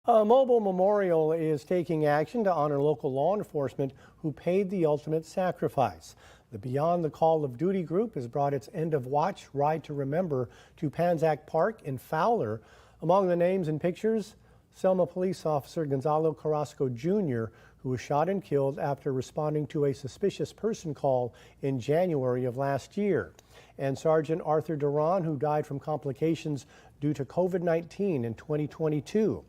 A mobile memorial is taking action to honor local law enforcement who paid the ultimate sacrifice. The Beyond the Call of Duty group has brought its End of Watch Ride to Remember to Panzac Park in Fowler. Among the names and pictures, Selma police officer Gonzalo Carrasco Jr., who was shot and killed after responding to a suspicious person call in January of last year, and Sergeant Arthur Duran, who died from complications due to COVID-19 in 2022.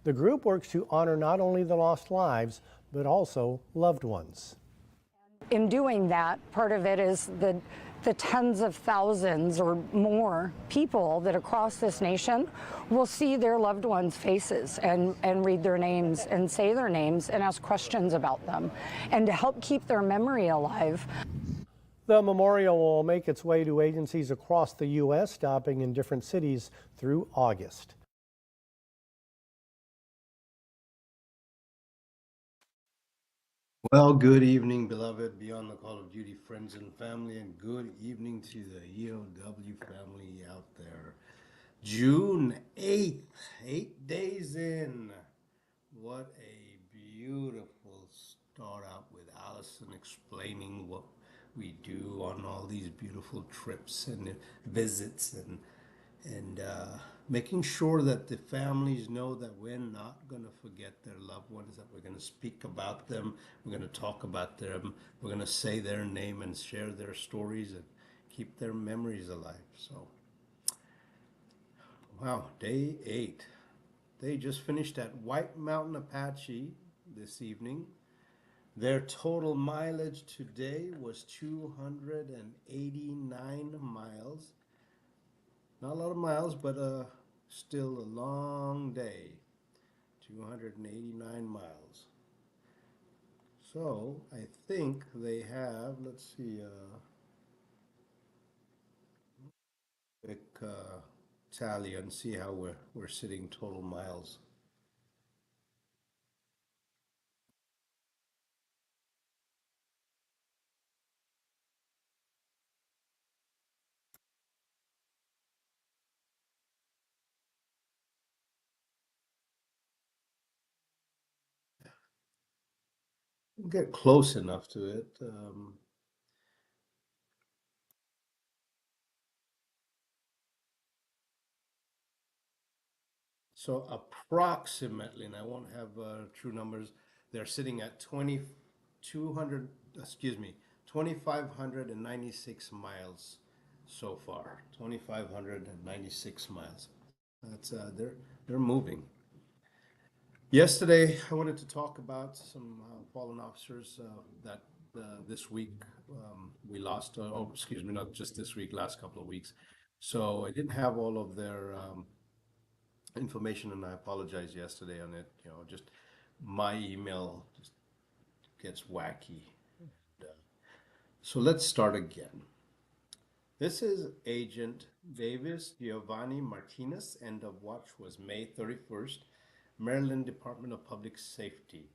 The group works to honor not only the lost lives, but also loved ones. In doing that, part of it is the tens of thousands or more people that across this nation will see their loved ones' faces and read their names and say their names and ask questions about them, and to help keep their memory alive. The memorial will make its way to agencies across the U.S., stopping in different cities through August. Well, good evening, beloved Beyond the Call of Duty friends and family, and good evening to the EOW family out there. June 8th, 8 days in. What a beautiful start out with Allison explaining what we do on all these beautiful trips and visits and making sure that the families know that we're not going to forget their loved ones, that we're going to speak about them, we're going to talk about them, we're going to say their name and share their stories and keep their memories alive. So, wow, day 8. They just finished at White Mountain Apache this evening. Their total mileage today was 289 miles. Not a lot of miles, but still a long day. 289 miles. So I think they have, let's see, quick tally and see how we're sitting total miles. Get close enough to it. So approximately, and I won't have true numbers, they're sitting at 2,596 miles so far. 2,596 miles. That's they're moving. Yesterday, I wanted to talk about some fallen officers that this week we lost. Oh, excuse me, not just this week, last couple of weeks. So I didn't have all of their information, and I apologize yesterday on it. You know, just my email just gets wacky. So let's start again. This is Agent Davis Giovanni Martinez. End of watch was May 31st, Maryland Department of Public Safety.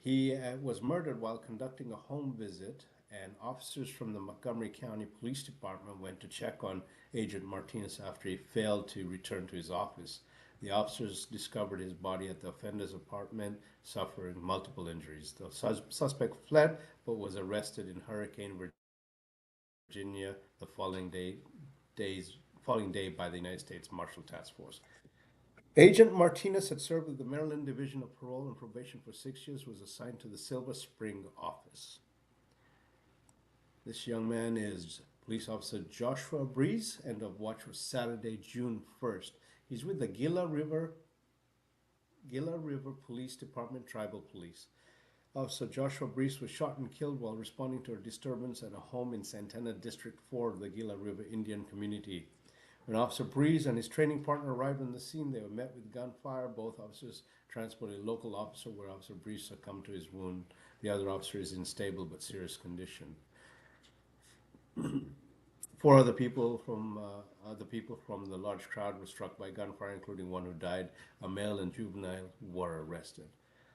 He was murdered while conducting a home visit, and officers from the Montgomery County Police Department went to check on Agent Martinez after he failed to return to his office. The officers discovered his body at the offender's apartment, suffering multiple injuries. The suspect fled but was arrested in Hurricane, Virginia, the following day by the United States Marshal Task Force. Agent Martinez had served with the Maryland Division of Parole and Probation for 6 years, was assigned to the Silver Spring office. This young man is Police Officer Joshua Breeze. End of watch was Saturday, June 1st. He's with the Gila River Police Department Tribal Police. Officer Joshua Breeze was shot and killed while responding to a disturbance at a home in Santana District 4 of the Gila River Indian community. When Officer Breeze and his training partner arrived on the scene, they were met with gunfire. Both officers transported a local officer, where Officer Breeze succumbed to his wound. The other officer is in stable but serious condition. 4 other people from the large crowd were struck by gunfire, including one who died. A male and juvenile were arrested.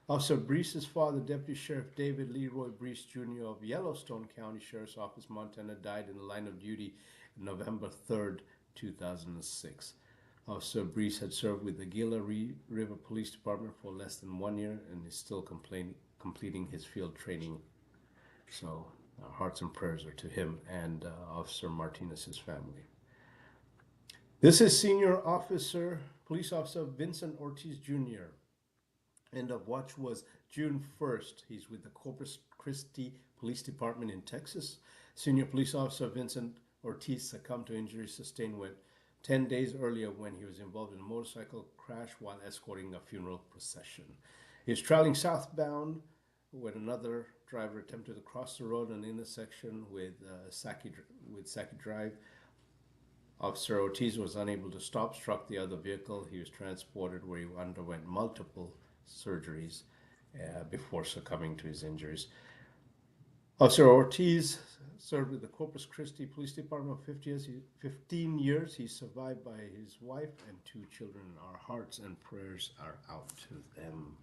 Officer Breeze's father, Deputy Sheriff David Leroy Breeze Jr. of Yellowstone County Sheriff's Office, Montana, died in the line of duty November 3rd, 2006. Officer Brees had served with the Gila River Police Department for less than 1 year and is still completing his field training. So our hearts and prayers are to him and Officer Martinez's family. This is Police Officer Vincent Ortiz Jr. End of watch was June 1st. He's with the Corpus Christi Police Department in Texas. Senior Police Officer Vincent Ortiz succumbed to injuries sustained 10 days earlier when he was involved in a motorcycle crash while escorting a funeral procession. He was traveling southbound when another driver attempted to cross the road in an intersection with Saki Drive. Officer Ortiz was unable to stop, struck the other vehicle. He was transported where he underwent multiple surgeries before succumbing to his injuries. Officer Ortiz served with the Corpus Christi Police Department for 15 years. He's survived by his wife and 2 children. Our hearts and prayers are out to them.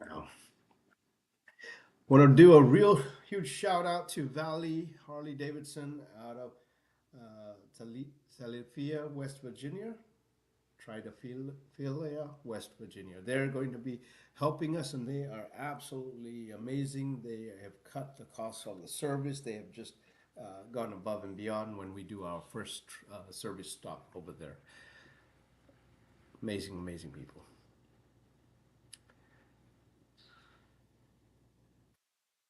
Now, I want to do a real huge shout out to Valley Harley Davidson out of Taliapia, West Virginia. Tridaphilia, West Virginia. They're going to be helping us, and they are absolutely amazing. They have cut the cost of the service. They have just gone above and beyond when we do our first service stop over there. Amazing, amazing people.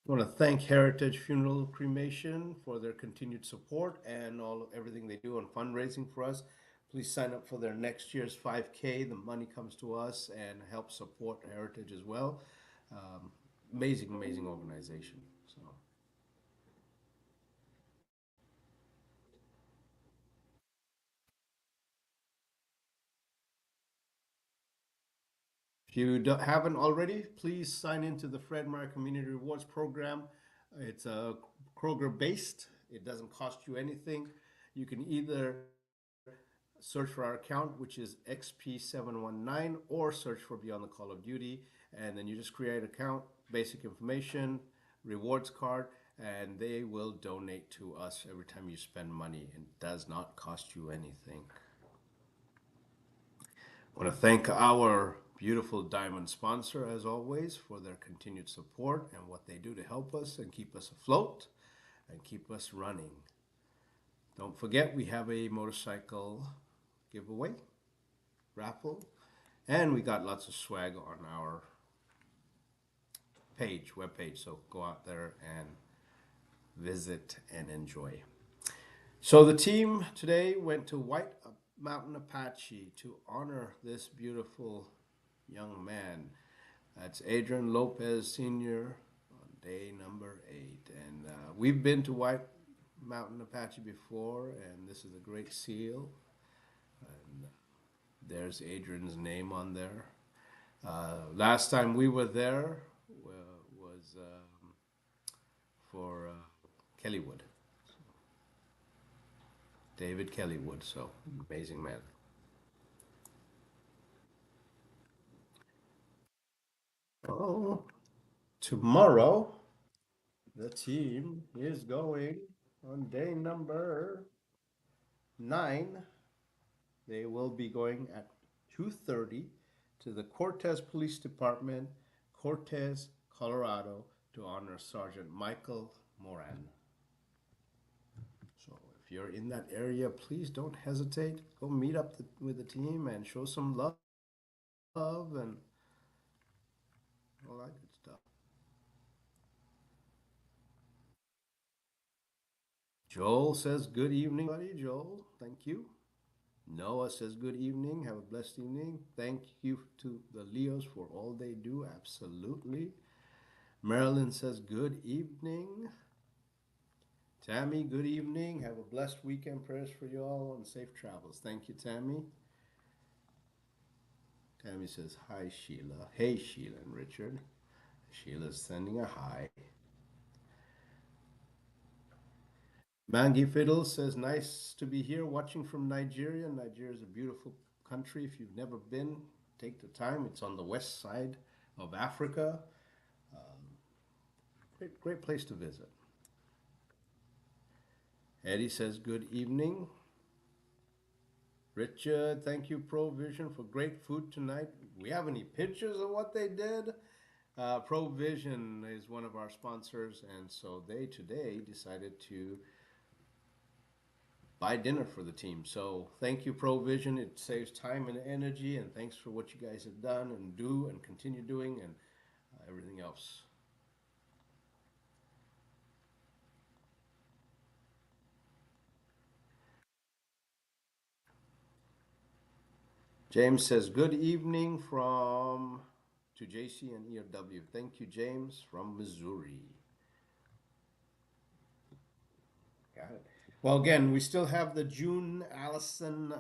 I want to thank Heritage Funeral Cremation for their continued support and everything they do on fundraising for us. Please sign up for their next year's 5K. The money comes to us and helps support Heritage as well. Amazing, amazing organization. So, if you haven't already, please sign into the Fred Meyer Community Rewards Program. It's Kroger based. It doesn't cost you anything. You can either search for our account, which is XP719, or search for Beyond the Call of Duty, and then you just create an account, basic information, rewards card, and they will donate to us every time you spend money. It does not cost you anything. I want to thank our beautiful diamond sponsor, as always, for their continued support and what they do to help us and keep us afloat and keep us running. Don't forget, we have a motorcycle giveaway, raffle, and we got lots of swag on our webpage. So go out there and visit and enjoy. So the team today went to White Mountain Apache to honor this beautiful young man. That's Adrian Lopez Sr. on day number 8. And we've been to White Mountain Apache before, and this is a great seal. And there's Adrian's name on there. Last time we were there was for Kellywood. David Kellywood, so amazing man. Oh, tomorrow the team is going on day number 9. They will be going at 2:30 to the Cortez Police Department, Cortez, Colorado, to honor Sergeant Michael Moran. So if you're in that area, please don't hesitate. Go meet up with the team and show some love and all that good stuff. Joel says, good evening, buddy. Joel, thank you. Noah says, good evening. Have a blessed evening. Thank you to the Leos for all they do. Absolutely. Marilyn says, good evening. Tammy, good evening. Have a blessed weekend. Prayers for you all and safe travels. Thank you, Tammy. Tammy says, hi, Sheila. Hey, Sheila and Richard. Sheila's sending a hi. Mangi Fiddle says, nice to be here watching from Nigeria. Nigeria is a beautiful country. If you've never been, take the time. It's on the west side of Africa. Great place to visit. Eddie says, good evening. Richard, thank you, Provision, for great food tonight. We have any pictures of what they did? Provision is one of our sponsors, and so they today decided to buy dinner for the team. So thank you, Provision. It saves time and energy, and thanks for what you guys have done and do and continue doing and everything else. James says, good evening from to JC and EOW. Thank you, James, from Missouri. Got it. Well, again, we still have the June Allison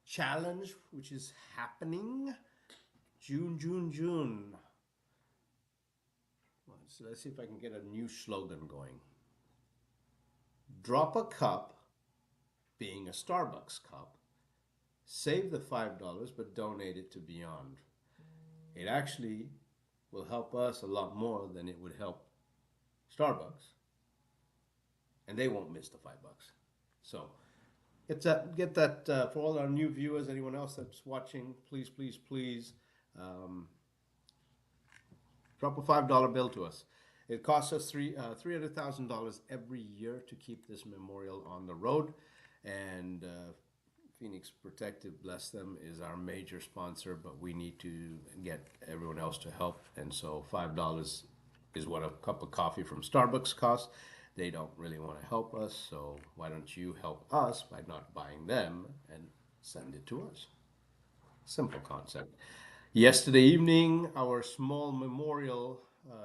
challenge, which is happening. June. So let's see if I can get a new slogan going. Drop a cup, being a Starbucks cup. Save the $5, but donate it to Beyond. It actually will help us a lot more than it would help Starbucks. And they won't miss the $5. So get that for all our new viewers, anyone else that's watching, please drop a $5 bill to us. It costs us $300,000 every year to keep this memorial on the road, and Phoenix Protective, bless them, is our major sponsor, but we need to get everyone else to help, and so $5 is what a cup of coffee from Starbucks costs. They don't really want to help us, so why don't you help us by not buying them and send it to us? Simple concept. Yesterday evening, our small memorial,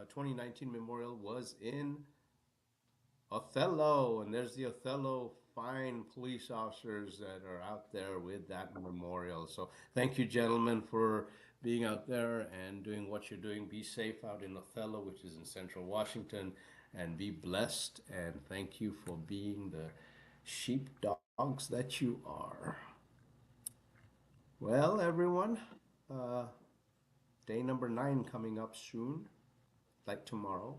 2019 memorial, was in Othello, and there's the Othello fine police officers that are out there with that memorial. So thank you, gentlemen, for being out there and doing what you're doing. Be safe out in Othello, which is in central Washington, and be blessed. And thank you for being the sheepdogs that you are. Well, everyone, day number 9 coming up soon, like tomorrow,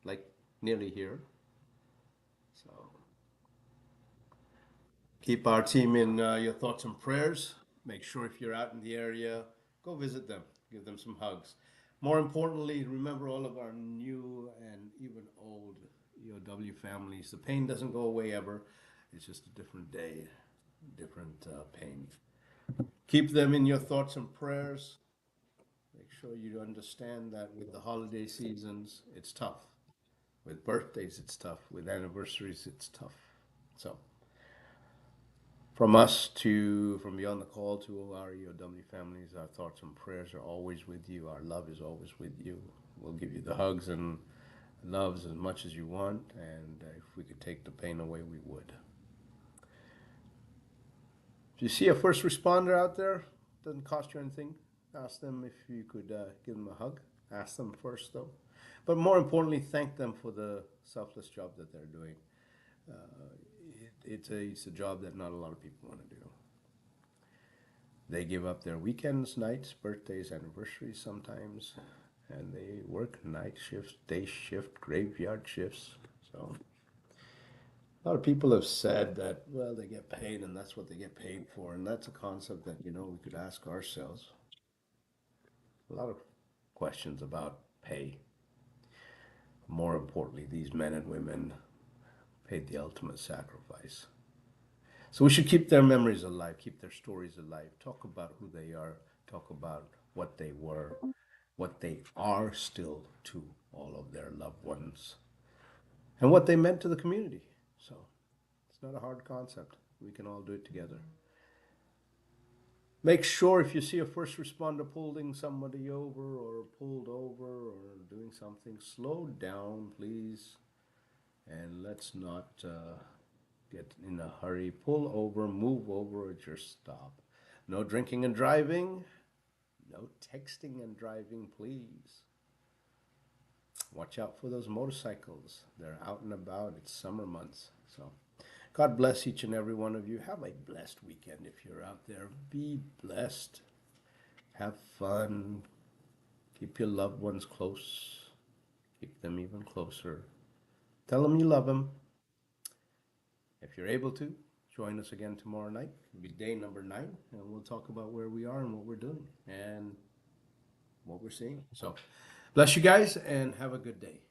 like nearly here. So keep our team in your thoughts and prayers. Make sure if you're out in the area, go visit them, give them some hugs. More importantly, remember all of our new and even old EOW families. The pain doesn't go away ever. It's just a different day, different pain. Keep them in your thoughts and prayers. Make sure you understand that with the holiday seasons, it's tough. With birthdays, it's tough. With anniversaries, it's tough. So, from Beyond the Call to our EOW families, our thoughts and prayers are always with you. Our love is always with you. We'll give you the hugs and loves as much as you want, and if we could take the pain away, we would. If you see a first responder out there, doesn't cost you anything. Ask them if you could give them a hug. Ask them first, though. But more importantly, thank them for the selfless job that they're doing. It's a job that not a lot of people want to do. They give up their weekends, nights, birthdays, anniversaries sometimes, and they work night shifts, day shift, graveyard shifts. So a lot of people have said that, well, they get paid and that's what they get paid for. And that's a concept that, we could ask ourselves. A lot of questions about pay. More importantly, these men and women paid the ultimate sacrifice. So we should keep their memories alive, keep their stories alive, talk about who they are, talk about what they were, what they are still to all of their loved ones, and what they meant to the community. So it's not a hard concept. We can all do it together. Make sure if you see a first responder pulling somebody over or pulled over or doing something, slow down, please. And let's not get in a hurry. Pull over, move over, or just stop. No drinking and driving. No texting and driving, please. Watch out for those motorcycles. They're out and about. It's summer months. So God bless each and every one of you. Have a blessed weekend if you're out there. Be blessed. Have fun. Keep your loved ones close. Keep them even closer. Tell them you love them. If you're able to, join us again tomorrow night. It'll be day number 9, and we'll talk about where we are and what we're doing and what we're seeing. So bless you guys and have a good day.